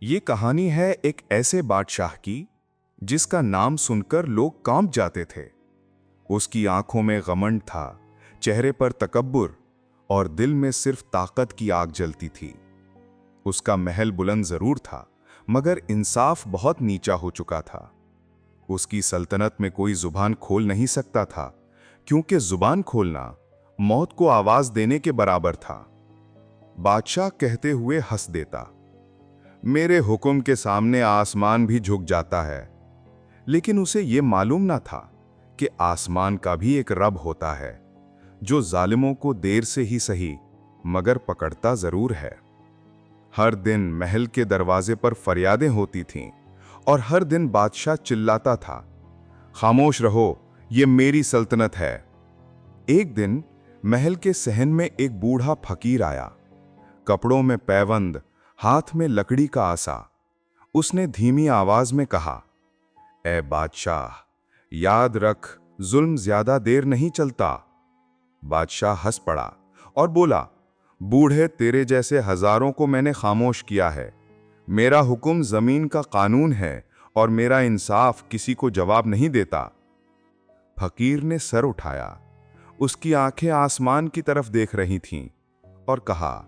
ये कहानी है एक ऐसे बादशाह की जिसका नाम सुनकर लोग कांप जाते थे। उसकी आंखों में घमंड था, चेहरे पर तकब्बुर और दिल में सिर्फ ताकत की आग जलती थी। उसका महल बुलंद जरूर था, मगर इंसाफ बहुत नीचा हो चुका था। उसकी सल्तनत में कोई जुबान खोल नहीं सकता था, क्योंकि जुबान खोलना मौत को आवाज देने के बराबर था। बादशाह कहते हुए हंस देता, मेरे हुक्म के सामने आसमान भी झुक जाता है। लेकिन उसे यह मालूम ना था कि आसमान का भी एक रब होता है, जो जालिमों को देर से ही सही मगर पकड़ता जरूर है। हर दिन महल के दरवाजे पर फरियादें होती थीं और हर दिन बादशाह चिल्लाता था, खामोश रहो, ये मेरी सल्तनत है। एक दिन महल के सहन में एक बूढ़ा फकीर आया, कपड़ों में पैबंद, हाथ में लकड़ी का आसा। उसने धीमी आवाज में कहा, ए बादशाह, याद रख, जुल्म ज्यादा देर नहीं चलता। बादशाह हंस पड़ा और बोला, बूढ़े, तेरे जैसे हजारों को मैंने खामोश किया है। मेरा हुक्म जमीन का कानून है और मेरा इंसाफ किसी को जवाब नहीं देता। फकीर ने सर उठाया, उसकी आंखें आसमान की तरफ देख रही थीं और कहा,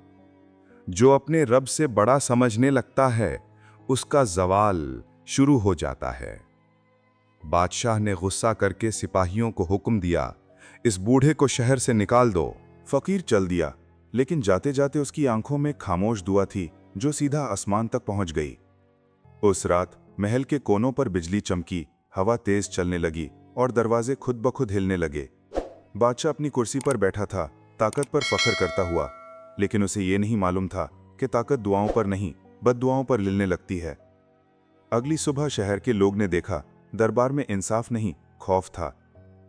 जो अपने रब से बड़ा समझने लगता है, उसका जवाल शुरू हो जाता है। बादशाह ने गुस्सा करके सिपाहियों को हुक्म दिया, इस बूढ़े को शहर से निकाल दो। फकीर चल दिया, लेकिन जाते जाते उसकी आंखों में खामोश दुआ थी जो सीधा आसमान तक पहुंच गई। उस रात महल के कोनों पर बिजली चमकी, हवा तेज चलने लगी और दरवाजे खुद ब खुद हिलने लगे। बादशाह अपनी कुर्सी पर बैठा था, ताकत पर फख्र करता हुआ, लेकिन उसे यह नहीं मालूम था कि ताकत दुआओं पर नहीं, बद्दुआओं पर लिलने लगती है। अगली सुबह शहर के लोग ने देखा, दरबार में इंसाफ नहीं, खौफ था।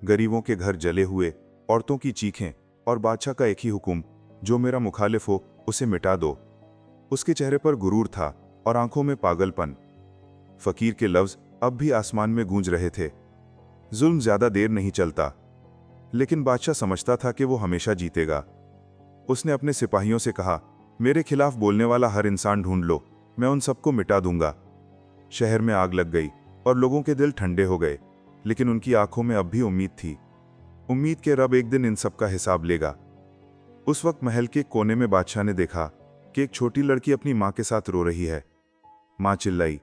गरीबों के घर जले हुए, औरतों की चीखें और बादशाह का एक ही हुक्म, जो मेरा मुखालिफ हो उसे मिटा दो। उसके चेहरे पर गुरूर था और आंखों में पागलपन। फकीर के लफ्ज अब भी आसमान में गूंज रहे थे, जुल्म ज्यादा देर नहीं चलता। लेकिन बादशाह समझता था कि वो हमेशा जीतेगा। उसने अपने सिपाहियों से कहा, मेरे खिलाफ बोलने वाला हर इंसान ढूंढ लो, मैं उन सबको मिटा दूंगा। शहर में आग लग गई और लोगों के दिल ठंडे हो गए, लेकिन उनकी आंखों में अब भी उम्मीद थी। उम्मीद के रब एक दिन इन सब का हिसाब लेगा। उस वक्त महल के कोने में बादशाह ने देखा कि एक छोटी लड़की अपनी मां के साथ रो रही है। मां चिल्लाई,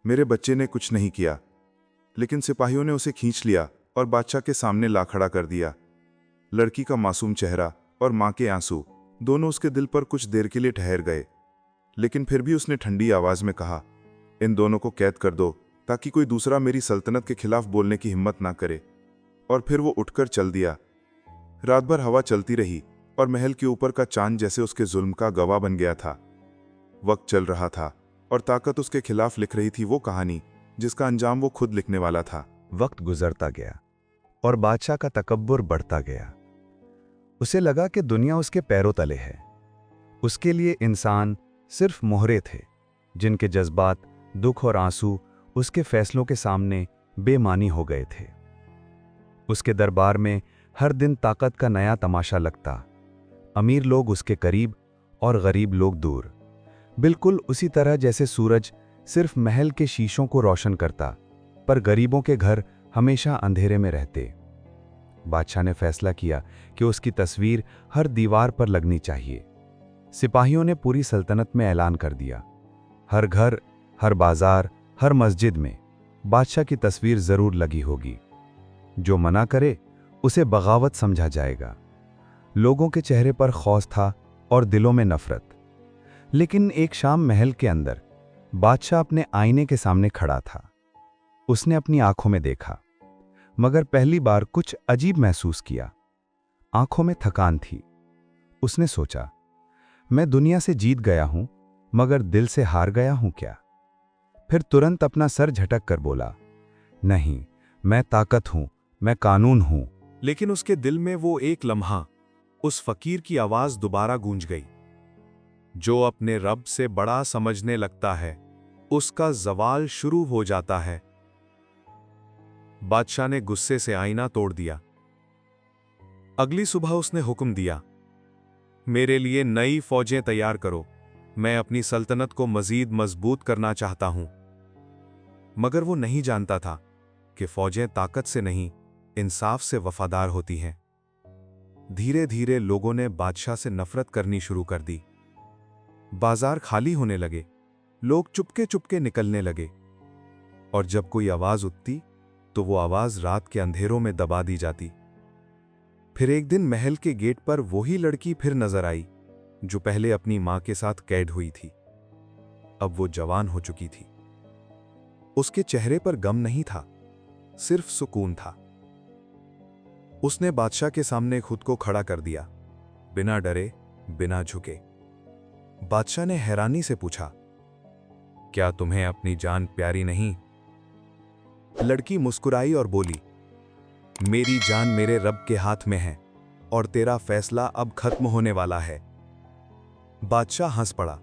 मेरे बच्चे ने कुछ नहीं किया। लेकिन सिपाहियों ने उसे खींच लिया और बादशाह के सामने ला खड़ा कर दिया। लड़की का मासूम चेहरा और मां के आंसू दोनों उसके दिल पर कुछ देर के लिए ठहर गए। लेकिन फिर भी उसने ठंडी आवाज में कहा, इन दोनों को कैद कर दो ताकि कोई दूसरा मेरी सल्तनत के खिलाफ बोलने की हिम्मत ना करे। और फिर वो उठकर चल दिया। रात भर हवा चलती रही और महल के ऊपर का चांद जैसे उसके जुल्म का गवाह बन गया था। वक्त चल रहा था और ताकत उसके खिलाफ लिख रही थी वो कहानी जिसका अंजाम वो खुद लिखने वाला था। वक्त गुजरता गया और बादशाह का तकब्बुर बढ़ता गया। उसे लगा कि दुनिया उसके पैरों तले है। उसके लिए इंसान सिर्फ मोहरे थे, जिनके जज्बात, दुख और आंसू उसके फैसलों के सामने बेमानी हो गए थे। उसके दरबार में हर दिन ताकत का नया तमाशा लगता। अमीर लोग उसके करीब और गरीब लोग दूर, बिल्कुल उसी तरह जैसे सूरज सिर्फ महल के शीशों को रोशन करता, पर गरीबों के घर हमेशा अंधेरे में रहते। बादशाह ने फैसला किया कि उसकी तस्वीर हर दीवार पर लगनी चाहिए। सिपाहियों ने पूरी सल्तनत में ऐलान कर दिया, हर घर, हर बाजार, हर मस्जिद में बादशाह की तस्वीर जरूर लगी होगी। जो मना करे उसे बगावत समझा जाएगा। लोगों के चेहरे पर खौफ था और दिलों में नफरत। लेकिन एक शाम महल के अंदर बादशाह अपने आईने के सामने खड़ा था। उसने अपनी आंखों में देखा, मगर पहली बार कुछ अजीब महसूस किया। आंखों में थकान थी। उसने सोचा, मैं दुनिया से जीत गया हूं, मगर दिल से हार गया हूं क्या? फिर तुरंत अपना सर झटक कर बोला, नहीं, मैं ताकत हूं, मैं कानून हूं। लेकिन उसके दिल में वो एक लम्हा, उस फकीर की आवाज दोबारा गूंज गई, जो अपने रब से बड़ा समझने लगता है, उसका जवाल शुरू हो जाता है। बादशाह ने गुस्से से आईना तोड़ दिया। अगली सुबह उसने हुक्म दिया, मेरे लिए नई फौजें तैयार करो, मैं अपनी सल्तनत को मजीद मजबूत करना चाहता हूं। मगर वो नहीं जानता था कि फौजें ताकत से नहीं, इंसाफ से वफादार होती हैं। धीरे धीरे लोगों ने बादशाह से नफरत करनी शुरू कर दी। बाजार खाली होने लगे, लोग चुपके चुपके निकलने लगे, और जब कोई आवाज उठती तो वो आवाज रात के अंधेरों में दबा दी जाती। फिर एक दिन महल के गेट पर वही लड़की फिर नजर आई जो पहले अपनी मां के साथ कैद हुई थी। अब वो जवान हो चुकी थी। उसके चेहरे पर गम नहीं था, सिर्फ सुकून था। उसने बादशाह के सामने खुद को खड़ा कर दिया, बिना डरे, बिना झुके। बादशाह ने हैरानी से पूछा, क्या तुम्हें अपनी जान प्यारी नहीं? लड़की मुस्कुराई और बोली, मेरी जान मेरे रब के हाथ में है और तेरा फैसला अब खत्म होने वाला है। बादशाह हंस पड़ा,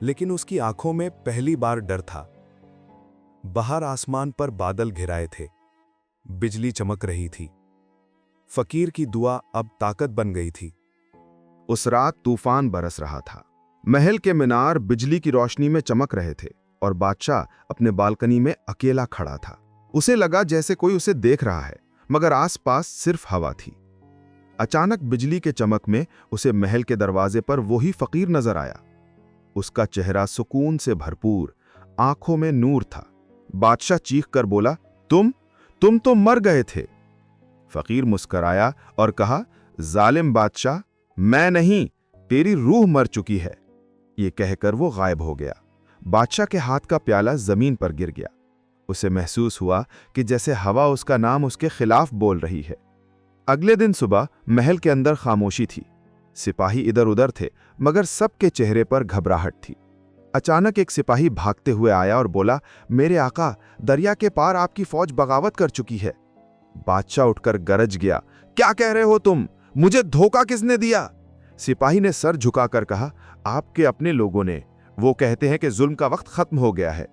लेकिन उसकी आंखों में पहली बार डर था। बाहर आसमान पर बादल घिराए थे, बिजली चमक रही थी। फकीर की दुआ अब ताकत बन गई थी। उस रात तूफान बरस रहा था। महल के मीनार बिजली की रोशनी में चमक रहे थे और बादशाह अपने बालकनी में अकेला खड़ा था। उसे लगा जैसे कोई उसे देख रहा है, मगर आसपास सिर्फ हवा थी। अचानक बिजली के चमक में उसे महल के दरवाजे पर वही फकीर नजर आया। उसका चेहरा सुकून से भरपूर, आंखों में नूर था। बादशाह चीख कर बोला, तुम तो मर गए थे। फकीर मुस्कराया और कहा, जालिम बादशाह, मैं नहीं, तेरी रूह मर चुकी है। ये कहकर वो गायब हो गया। बादशाह के हाथ का प्याला जमीन पर गिर गया। उसे महसूस हुआ कि जैसे हवा उसका नाम उसके खिलाफ बोल रही है। अगले दिन सुबह महल के अंदर खामोशी थी। सिपाही इधर उधर थे, मगर सबके चेहरे पर घबराहट थी। अचानक एक सिपाही भागते हुए आया और बोला, मेरे आका, दरिया के पार आपकी फौज बगावत कर चुकी है। बादशाह उठकर गरज गया, क्या कह रहे हो तुम? मुझे धोखा किसने दिया? सिपाही ने सर झुकाकर कहा, आपके अपने लोगों ने। वो कहते हैं कि जुल्म का वक्त खत्म हो गया है।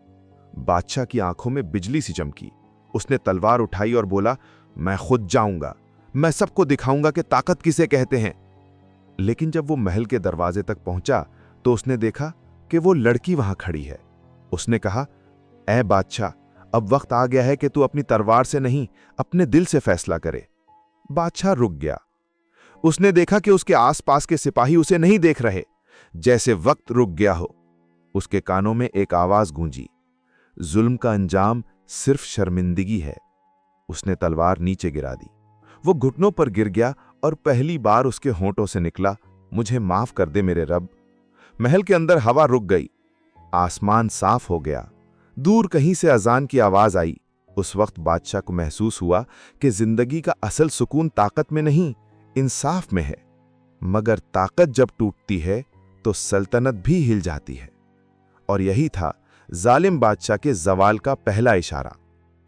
बादशाह की आंखों में बिजली सी चमकी। उसने तलवार उठाई और बोला, मैं खुद जाऊंगा, मैं सबको दिखाऊंगा कि ताकत किसे कहते हैं। लेकिन जब वो महल के दरवाजे तक पहुंचा तो उसने देखा कि वो लड़की वहां खड़ी है। उसने कहा, ऐ बादशाह, अब वक्त आ गया है कि तू अपनी तलवार से नहीं, अपने दिल से फैसला करे। बादशाह रुक गया। उसने देखा कि उसके आसपास के सिपाही उसे नहीं देख रहे, जैसे वक्त रुक गया हो। उसके कानों में एक आवाज गूंजी, जुल्म का अंजाम सिर्फ शर्मिंदगी है। उसने तलवार नीचे गिरा दी। वो घुटनों पर गिर गया और पहली बार उसके होंठों से निकला, मुझे माफ कर दे मेरे रब। महल के अंदर हवा रुक गई, आसमान साफ हो गया। दूर कहीं से अजान की आवाज आई। उस वक्त बादशाह को महसूस हुआ कि जिंदगी का असल सुकून ताकत में नहीं, इंसाफ में है। मगर ताकत जब टूटती है तो सल्तनत भी हिल जाती है। और यही था जालिम बादशाह के जवाल का पहला इशारा।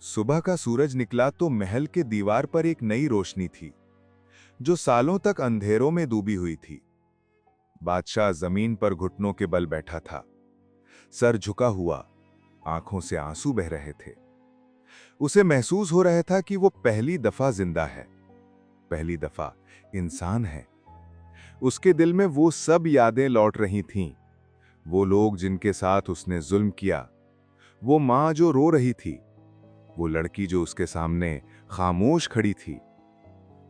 सुबह का सूरज निकला तो महल के दीवार पर एक नई रोशनी थी, जो सालों तक अंधेरों में डूबी हुई थी। बादशाह जमीन पर घुटनों के बल बैठा था, सर झुका हुआ, आंखों से आंसू बह रहे थे। उसे महसूस हो रहा था कि वो पहली दफा जिंदा है, पहली दफा इंसान है। उसके दिल में वो सब यादें लौट रही थीं, वो लोग जिनके साथ उसने जुल्म किया, वो मां जो रो रही थी, वो लड़की जो उसके सामने खामोश खड़ी थी।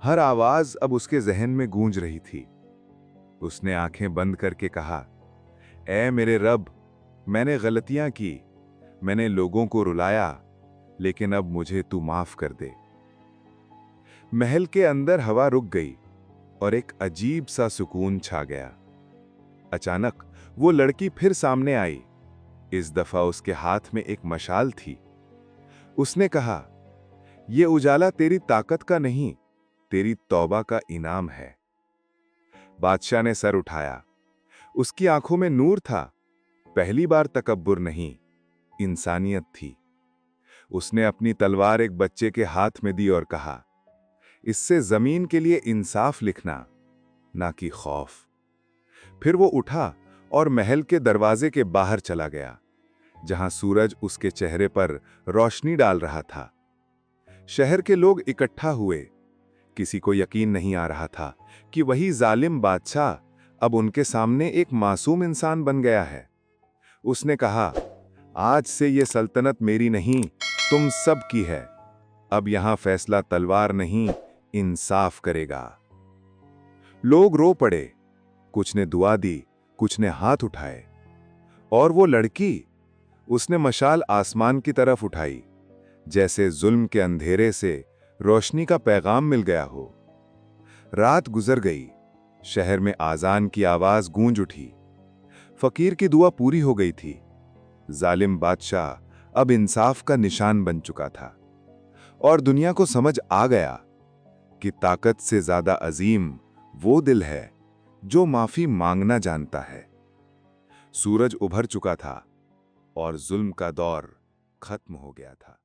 हर आवाज अब उसके जहन में गूंज रही थी। उसने आंखें बंद करके कहा, ऐ मेरे रब, मैंने गलतियां की, मैंने लोगों को रुलाया, लेकिन अब मुझे तू माफ कर दे। महल के अंदर हवा रुक गई और एक अजीब सा सुकून छा गया। अचानक वो लड़की फिर सामने आई। इस दफा उसके हाथ में एक मशाल थी। उसने कहा, यह उजाला तेरी ताकत का नहीं, तेरी तौबा का इनाम है। बादशाह ने सर उठाया। उसकी आंखों में नूर था। पहली बार तकब्बुर नहीं, इंसानियत थी। उसने अपनी तलवार एक बच्चे के हाथ में दी और कहा, इससे जमीन के लिए इंसाफ लिखना, ना कि खौफ। फिर वो उठा और महल के दरवाजे के बाहर चला गया, जहां सूरज उसके चेहरे पर रोशनी डाल रहा था। शहर के लोग इकट्ठा हुए। किसी को यकीन नहीं आ रहा था कि वही जालिम बादशाह अब उनके सामने एक मासूम इंसान बन गया है। उसने कहा, आज से ये सल्तनत मेरी नहीं, तुम सब की है। अब यहां फैसला तलवार नहीं, इंसाफ करेगा। लोग रो पड़े, कुछ ने दुआ दी, कुछ ने हाथ उठाए। और वो लड़की, उसने मशाल आसमान की तरफ उठाई, जैसे जुल्म के अंधेरे से रोशनी का पैगाम मिल गया हो। रात गुजर गई, शहर में आजान की आवाज गूंज उठी। फकीर की दुआ पूरी हो गई थी। जालिम बादशाह अब इंसाफ का निशान बन चुका था और दुनिया को समझ आ गया कि ताकत से ज्यादा अजीम वो दिल है जो माफी मांगना जानता है। सूरज उभर चुका था और जुल्म का दौर खत्म हो गया था।